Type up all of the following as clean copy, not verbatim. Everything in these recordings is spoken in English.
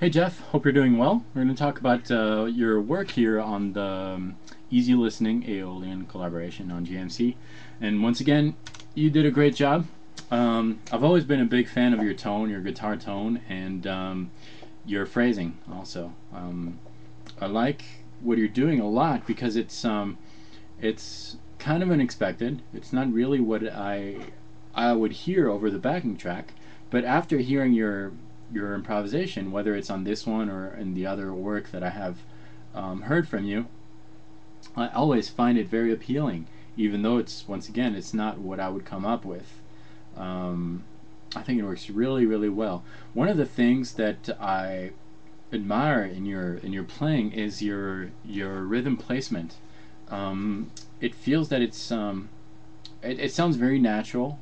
Hey Jeff, hope you're doing well. We're going to talk about your work here on the Easy Listening Aeolian collaboration on GMC. And once again, you did a great job. I've always been a big fan of your tone, your guitar tone, and your phrasing also. I like what you're doing a lot because it's kind of unexpected. It's not really what I would hear over the backing track, but after hearing your improvisation, whether it's on this one or in the other work that I have heard from you, I always find it very appealing, even though it's, once again, it's not what I would come up with. I think it works really, really well. One of the things that I admire in your playing is your rhythm placement. It feels that it sounds very natural.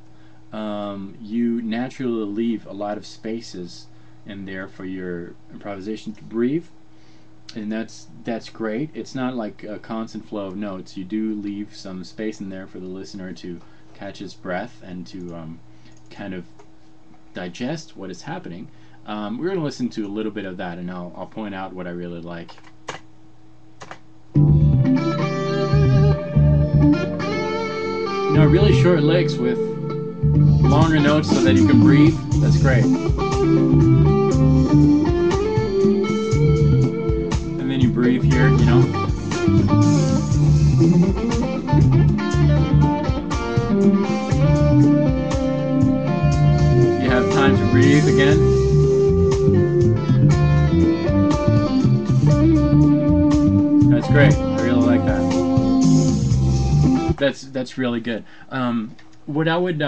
You naturally leave a lot of spaces in there for your improvisation to breathe, and that's great. It's not like a constant flow of notes. You do leave some space in there for the listener to catch his breath and to kind of digest what is happening. We're going to listen to a little bit of that, and I'll point out what I really like. You know, really short licks with longer notes so that you can breathe. That's great. And then you breathe here, you know. You have time to breathe again. That's great. I really like that. That's really good. What I would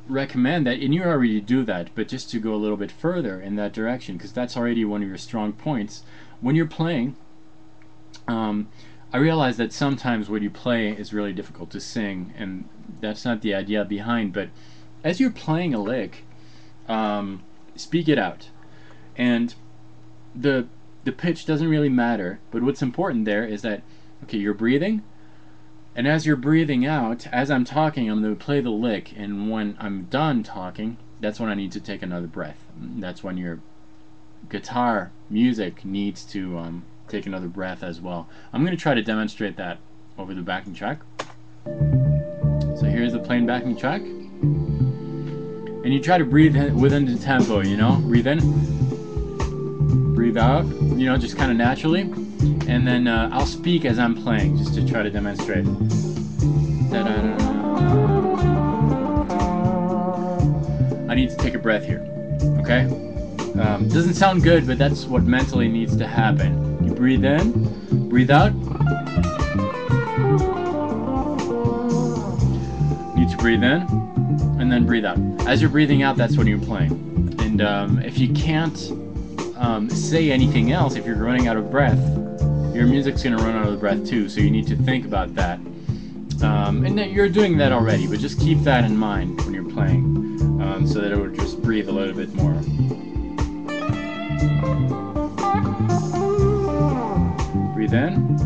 recommend that, and you already do that, but just to go a little bit further in that direction, because that's already one of your strong points. When you're playing, I realize that sometimes what you play is really difficult to sing, and that's not the idea behind, but as you're playing a lick, speak it out. And the pitch doesn't really matter, but what's important there is that, okay, you're breathing, and as you're breathing out, as I'm talking, I'm going to play the lick, and when I'm done talking, that's when I need to take another breath. That's when your guitar music needs to take another breath as well. I'm going to try to demonstrate that over the backing track. So here's the plain backing track. And you try to breathe within the tempo, you know? Breathe in, breathe out, you know, just kind of naturally. And then I'll speak as I'm playing, just to try to demonstrate. I need to take a breath here, okay? Doesn't sound good, but that's what mentally needs to happen. You breathe in, breathe out. Need to breathe in, and then breathe out. As you're breathing out, that's when you're playing. And if you can't say anything else, if you're running out of breath, your music's going to run out of breath too, so you need to think about that. And you're doing that already, but just keep that in mind when you're playing, so that it would just breathe a little bit more. Breathe in.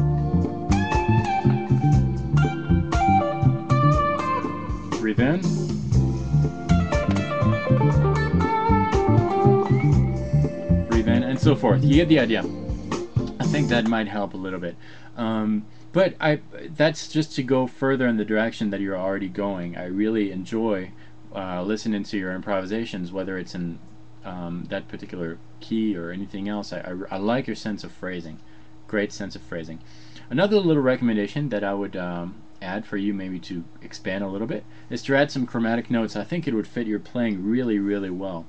Breathe in. Breathe in, and so forth. You get the idea. I think that might help a little bit. But that's just to go further in the direction that you're already going. I really enjoy listening to your improvisations, whether it's in that particular key or anything else. I like your sense of phrasing. Great sense of phrasing. Another little recommendation that I would add for you, maybe to expand a little bit, is to add some chromatic notes. I think it would fit your playing really, really well.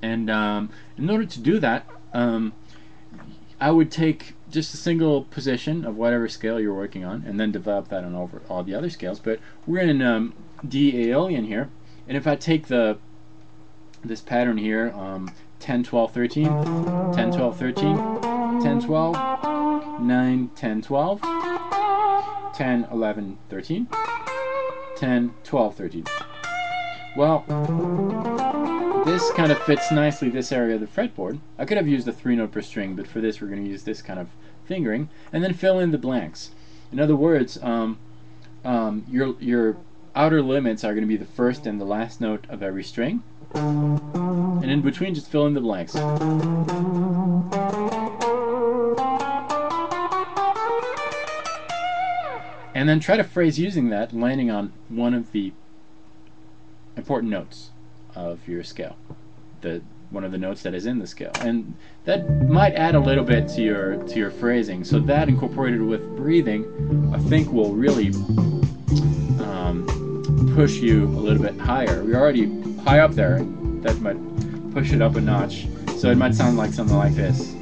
And in order to do that, I would take just a single position of whatever scale you're working on, and then develop that on over all the other scales. But we're in D Aeolian here, and if I take this pattern here, 10, 12, 13, 10, 12, 13, 10, 12, 9, 10, 12, 10, 11, 13, 10, 12, 13. Well, this kind of fits nicely this area of the fretboard. I could have used a 3-note per string, but for this we're going to use this kind of fingering, and then fill in the blanks. In other words, your outer limits are going to be the first and the last note of every string, and in between just fill in the blanks. and then try to phrase using that, landing on one of the important notes of your scale, one of the notes that is in the scale, and that might add a little bit to your phrasing. So that, incorporated with breathing, I think will really push you a little bit higher. We're already high up there, and that might push it up a notch. So it might sound like something like this.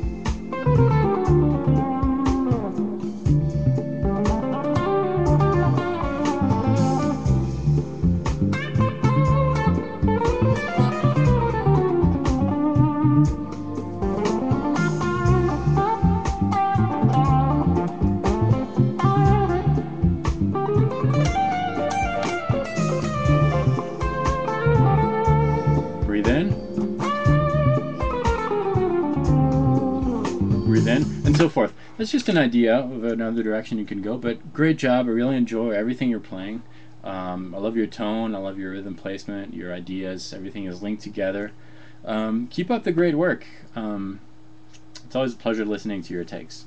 Breathe in, breathe in, and so forth. That's just an idea of another direction you can go, but great job. I really enjoy everything you're playing. I love your tone, I love your rhythm placement, your ideas, everything is linked together. Keep up the great work. It's always a pleasure listening to your takes.